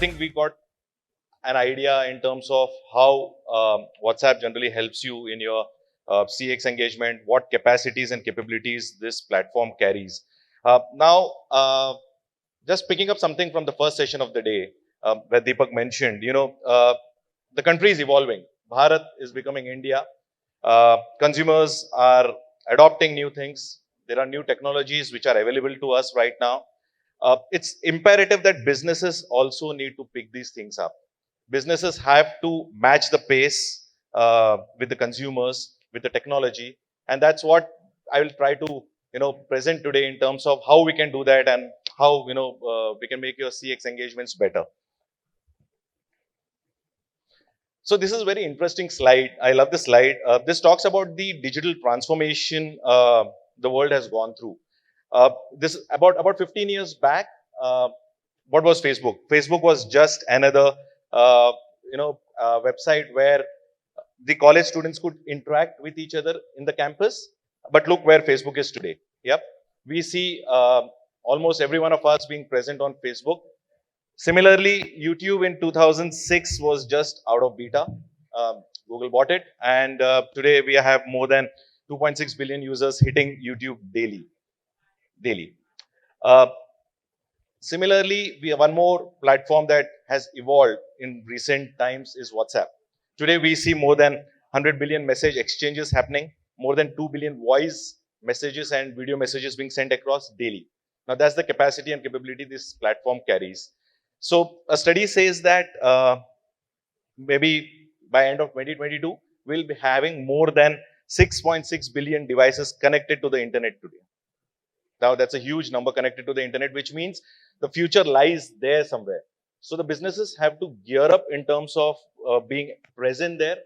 think we got an idea in terms of how WhatsApp generally helps you in your CX engagement, what capacities and capabilities this platform carries. Now, just picking up something from the first session of the day, where Deepak mentioned, the country is evolving. Bharat is becoming India. Consumers are adopting new things. There are new technologies which are available to us right now. It's imperative that businesses also need to pick these things up. Businesses have to match the pace with the consumers, with the technology, and that's what I will try to present today in terms of how we can do that and how we can make your CX engagements better. So this is a very interesting slide. I love this slide. This talks about the digital transformation the world has gone through. This about 15 years back. What was Facebook? Facebook was just another website where the college students could interact with each other in the campus. But look where Facebook is today. Yep, we see almost every one of us being present on Facebook. Similarly, YouTube in 2006 was just out of beta. Google bought it, and today we have more than 2.6 billion users hitting YouTube daily. Uh, Similarly, we have one more platform that has evolved in recent times is WhatsApp. Today, we see more than 100 billion message exchanges happening, more than 2 billion voice messages and video messages being sent across daily. Now, that's the capacity and capability this platform carries. So, a study says that maybe by end of 2022, we'll be having more than 6.6 billion devices connected to the internet today. Now, that's a huge number connected to the internet, which means the future lies there somewhere. So the businesses have to gear up in terms of being present there,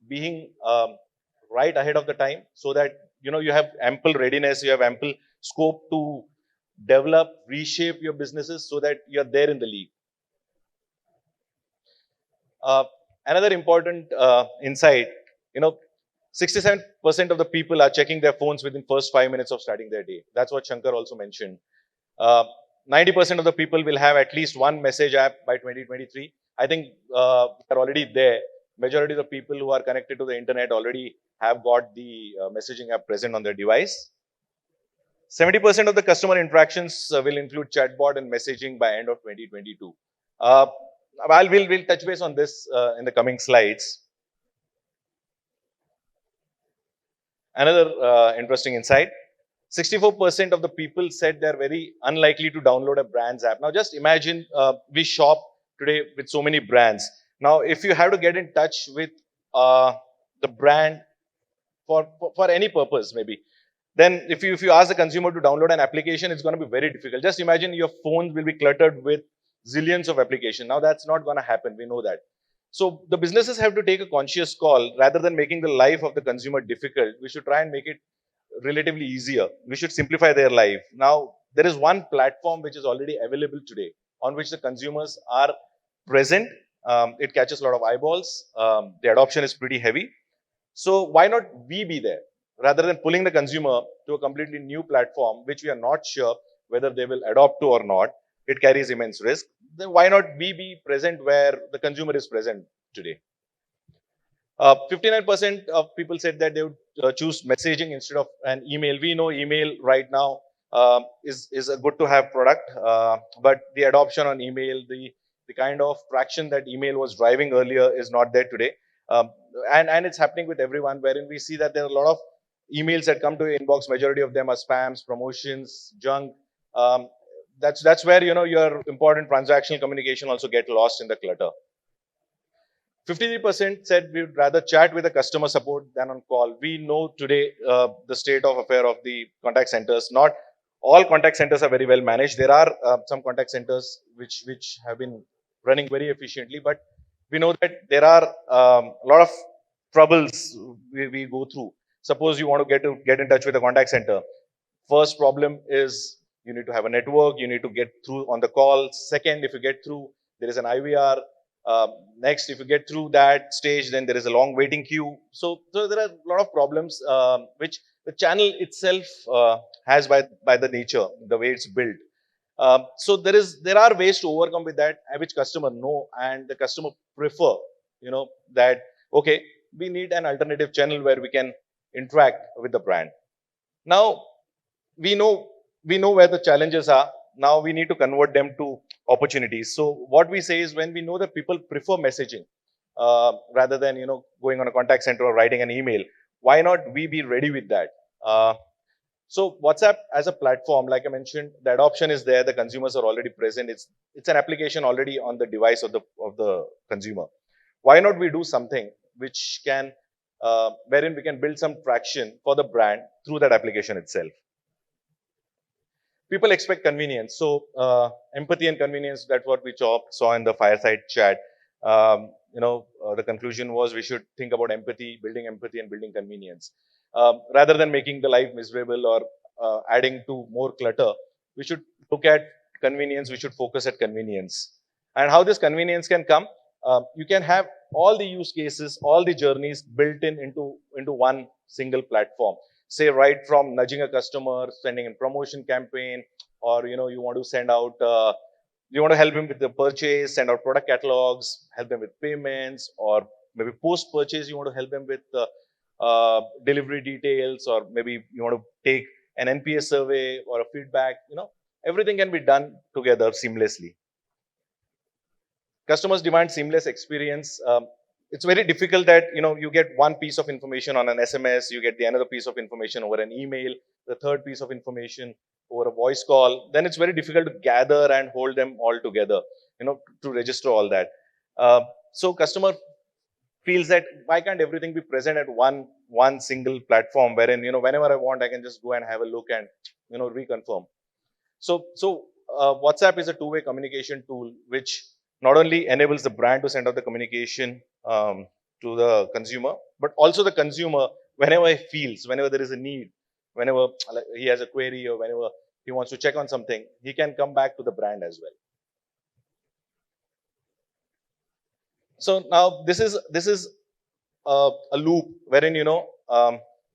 being right ahead of the time, so that you have ample readiness, you have ample scope to develop, reshape your businesses so that you're there in the league. Another important insight, 67% of the people are checking their phones within first 5 minutes of starting their day. That's what Shankar also mentioned. 90% of the people will have at least one message app by 2023. I think they're already there. Majority of the people who are connected to the internet already have got the messaging app present on their device. 70% of the customer interactions will include chatbot and messaging by end of 2022. We'll touch base on this in the coming slides. Another interesting insight, 64% of the people said they're very unlikely to download a brand's app. Now just imagine we shop today with so many brands. Now if you have to get in touch with the brand for any purpose maybe, then if you ask the consumer to download an application, it's going to be very difficult. Just imagine your phone will be cluttered with zillions of applications. Now that's not going to happen, we know that. So the businesses have to take a conscious call. Rather than making the life of the consumer difficult, we should try and make it relatively easier. We should simplify their life. Now, there is one platform which is already available today on which the consumers are present. It catches a lot of eyeballs. The adoption is pretty heavy. So why not we be there? Rather than pulling the consumer to a completely new platform, which we are not sure whether they will adopt to or not, it carries immense risk. Then why not we be present where the consumer is present today? 59% of people said that they would choose messaging instead of an email. We know email right now is a good to have product, but the adoption on email, the kind of traction that email was driving earlier is not there today. And it's happening with everyone, wherein we see that there are a lot of emails that come to your inbox. Majority of them are spams, promotions, junk. That's where your important transactional communication also get lost in the clutter. 53% said we would rather chat with a customer support than on call. We know today the state of affair of the contact centers. Not all contact centers are very well managed. There are some contact centers which have been running very efficiently, but we know that there are a lot of troubles we go through. Suppose you want to get in touch with a contact center. First problem is you need to have a network. You need to get through on the call. Second, if you get through, there is an IVR. Next, if you get through that stage, then there is a long waiting queue. So there are a lot of problems which the channel itself has by the nature, the way it's built. So there are ways to overcome with that, which customer know and the customer prefer. That okay, we need an alternative channel where we can interact with the brand. Now we know we know where the challenges are. Now we need to convert them to opportunities. So what we say is, when we know that people prefer messaging rather than going on a contact center or writing an email, why not we be ready with that? So WhatsApp as a platform, like I mentioned, the adoption is there. The consumers are already present. It's an application already on the device of the consumer. Why not we do something which can wherein we can build some traction for the brand through that application itself? People expect convenience. So empathy and convenience, that's what we saw in the fireside chat. The conclusion was we should think about building empathy and building convenience. Rather than making the life miserable or adding to more clutter, we should look at convenience. We should focus at convenience. And how this convenience can come? You can have all the use cases, all the journeys built into one single platform. Say right from nudging a customer, sending a promotion campaign, or you want to send out, you want to help him with the purchase, send out product catalogs, help them with payments, or maybe post purchase you want to help them with delivery details, or maybe you want to take an NPS survey or a feedback. Everything can be done together seamlessly. Customers demand seamless experience. It's very difficult that you get one piece of information on an SMS, you get the another piece of information over an email, the third piece of information over a voice call. Then it's very difficult to gather and hold them all together, to register all that. So customer feels that why can't everything be present at one single platform, wherein whenever I want I can just go and have a look and reconfirm. So WhatsApp is a two-way communication tool which not only enables the brand to send out the communication to the consumer, but also the consumer, whenever he feels, whenever there is a need, whenever he has a query or whenever he wants to check on something, he can come back to the brand as well. So now this is a loop wherein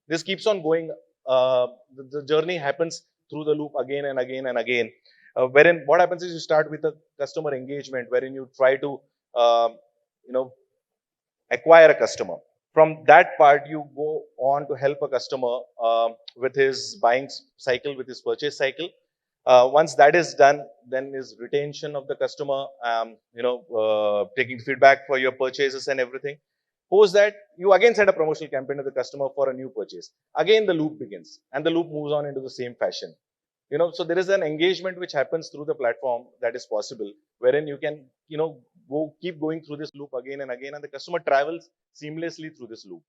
this keeps on going. The journey happens through the loop again and again and again. Wherein what happens is you start with a customer engagement, wherein you try to acquire a customer. From that part, you go on to help a customer with his buying cycle, with his purchase cycle. Once that is done, then is retention of the customer, taking feedback for your purchases and everything. Post that, you again send a promotional campaign to the customer for a new purchase. Again, the loop begins, and the loop moves on into the same fashion. So there is an engagement which happens through the platform that is possible, wherein you can, keep going through this loop again and again, and the customer travels seamlessly through this loop.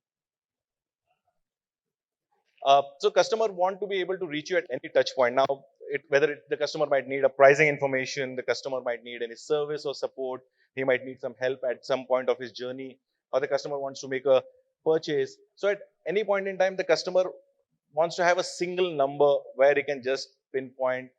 So customer want to be able to reach you at any touch point. Now, the customer might need a pricing information, the customer might need any service or support, he might need some help at some point of his journey, or the customer wants to make a purchase. So at any point in time, the customer wants to have a single number where he can just pinpoint,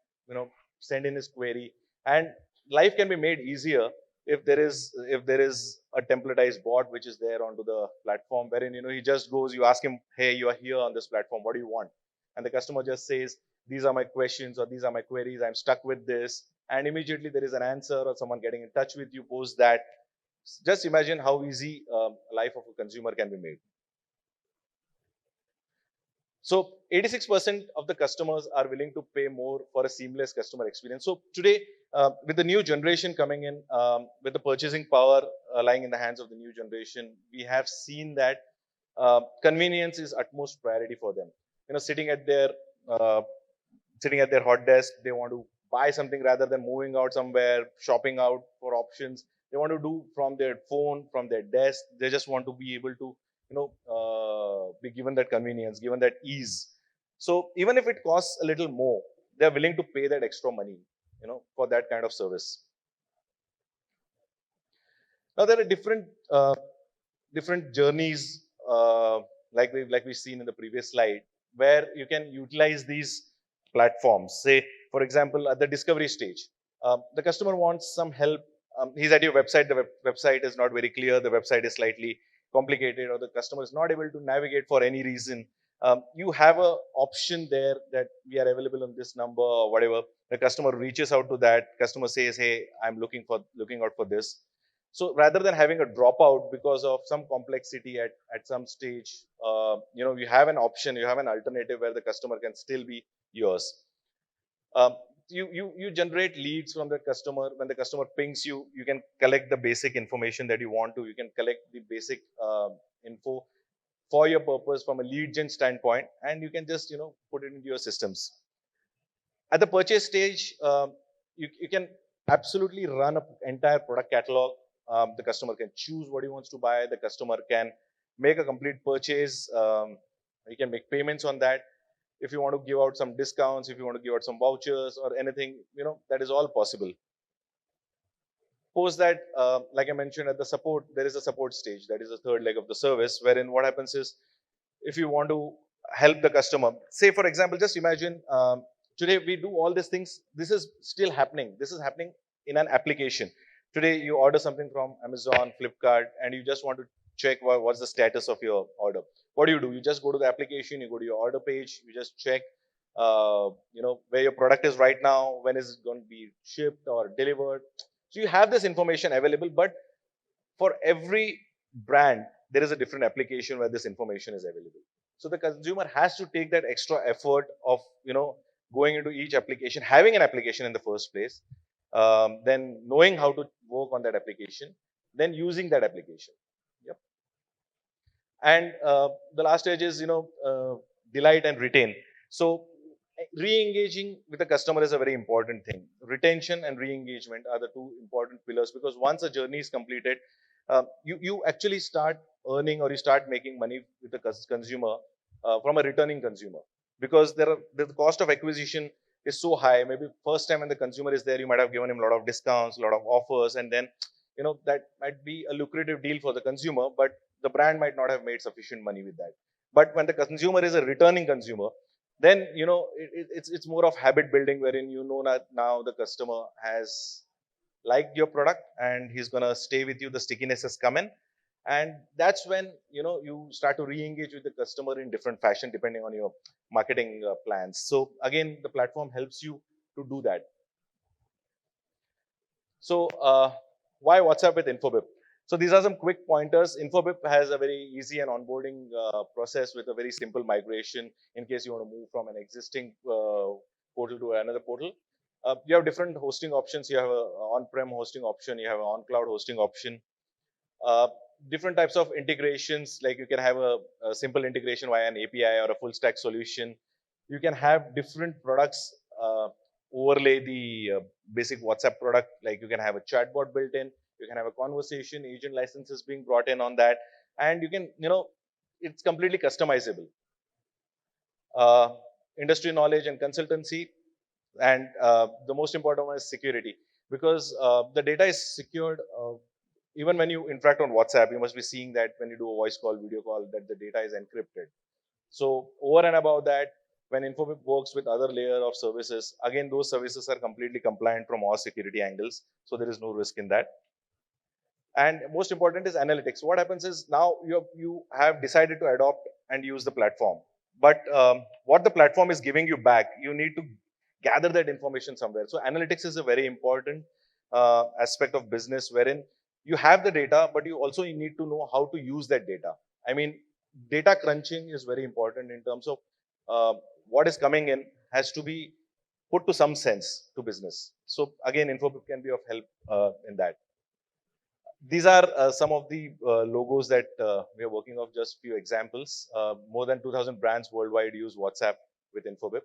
send in his query, and life can be made easier if there is a templatized bot which is there onto the platform, wherein he just goes, you ask him, hey, you are here on this platform, what do you want? And the customer just says, these are my questions or these are my queries, I'm stuck with this, and immediately there is an answer or someone getting in touch with you post that. Just imagine how easy life of a consumer can be made. So 86% of the customers are willing to pay more for a seamless customer experience. So today, with the new generation coming in, with the purchasing power lying in the hands of the new generation, we have seen that convenience is utmost priority for them. Sitting at their hot desk, they want to buy something rather than moving out somewhere, shopping out for options. They want to do from their phone, from their desk. They just want to be able to be given that convenience, given that ease. So even if it costs a little more, they're willing to pay that extra money, for that kind of service. Now there are different journeys, like we've seen in the previous slide, where you can utilize these platforms. Say, for example, at the discovery stage, the customer wants some help. He's at your website. The website is not very clear. The website is slightly complicated, or the customer is not able to navigate for any reason. you have a option there that we are available on this number or whatever. The customer reaches out to that. Customer says, "Hey, I'm looking out for this." So rather than having a dropout because of some complexity at some stage, you have an option, you have an alternative where the customer can still be yours. Um, you generate leads from that customer. When the customer pings you, you can collect the basic information that you want to. You can collect the basic info for your purpose from a lead gen standpoint, and you can just put it into your systems. At the purchase stage, you can absolutely run an entire product catalog. The customer can choose what he wants to buy. The customer can make a complete purchase. You can make payments on that. If you want to give out some discounts, if you want to give out some vouchers or anything, that is all possible. Post that, like I mentioned at the support, there is a support stage. That is the third leg of the service, wherein what happens is, if you want to help the customer, say for example, just imagine, today we do all these things. This is still happening. This is happening in an application. Today you order something from Amazon, Flipkart, and you just want to check what's the status of your order. What do? You just go to the application, you go to your order page, you just check, where your product is right now, when is it going to be shipped or delivered. So you have this information available, but for every brand, there is a different application where this information is available. So the consumer has to take that extra effort of going into each application, having an application in the first place, then knowing how to work on that application, then using that application. Yep. And the last stage is delight and retain. So re-engaging with the customer is a very important thing. Retention and re-engagement are the two important pillars, because once a journey is completed, you actually start earning, or you start making money with the consumer from a returning consumer, because the cost of acquisition is so high. Maybe first time when the consumer is there, you might have given him a lot of discounts, a lot of offers, and then that might be a lucrative deal for the consumer, but the brand might not have made sufficient money with that. But when the consumer is a returning consumer, then it's more of habit building, wherein that now the customer has liked your product and he's going to stay with you. The stickiness has come in, and that's when you start to re-engage with the customer in different fashion depending on your marketing plans. So again, the platform helps you to do that. So why WhatsApp with Infobip? So these are some quick pointers. Infobip has a very easy and onboarding process with a very simple migration in case you want to move from an existing portal to another portal. You have different hosting options. You have an on-prem hosting option. You have an on-cloud hosting option. Different types of integrations, like you can have a simple integration via an API or a full stack solution. You can have different products overlay the basic WhatsApp product, like you can have a chatbot built in, you can have a conversation agent licenses being brought in on that, and you can, it's completely customizable. Industry knowledge and consultancy, and the most important one is security, because the data is secured. Even when you interact on WhatsApp, you must be seeing that when you do a voice call, video call, that the data is encrypted. So over and above that, when Infobip works with other layer of services, again, those services are completely compliant from all security angles. So there is no risk in that. And most important is analytics. What happens is, now you have decided to adopt and use the platform. But what the platform is giving you back, you need to gather that information somewhere. So analytics is a very important aspect of business, wherein you have the data, but you also need to know how to use that data. I mean, data crunching is very important in terms of what is coming in has to be put to some sense to business. So again, Infobip can be of help in that. These are some of the logos that we are working on, just few examples. More than 2,000 brands worldwide use WhatsApp with Infobip.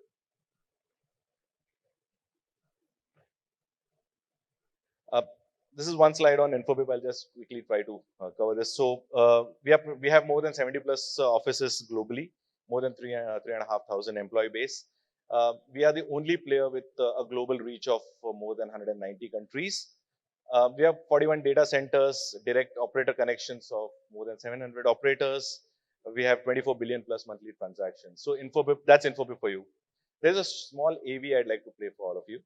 This is one slide on Infobip. I'll just quickly try to cover this. So we have more than 70 plus offices globally, more than 3,500 employee base. We are the only player with a global reach of more than 190 countries. We have 41 data centers, direct operator connections of more than 700 operators. We have 24 billion plus monthly transactions. So Infobip, that's Infobip for you. There's a small AV I'd like to play for all of you.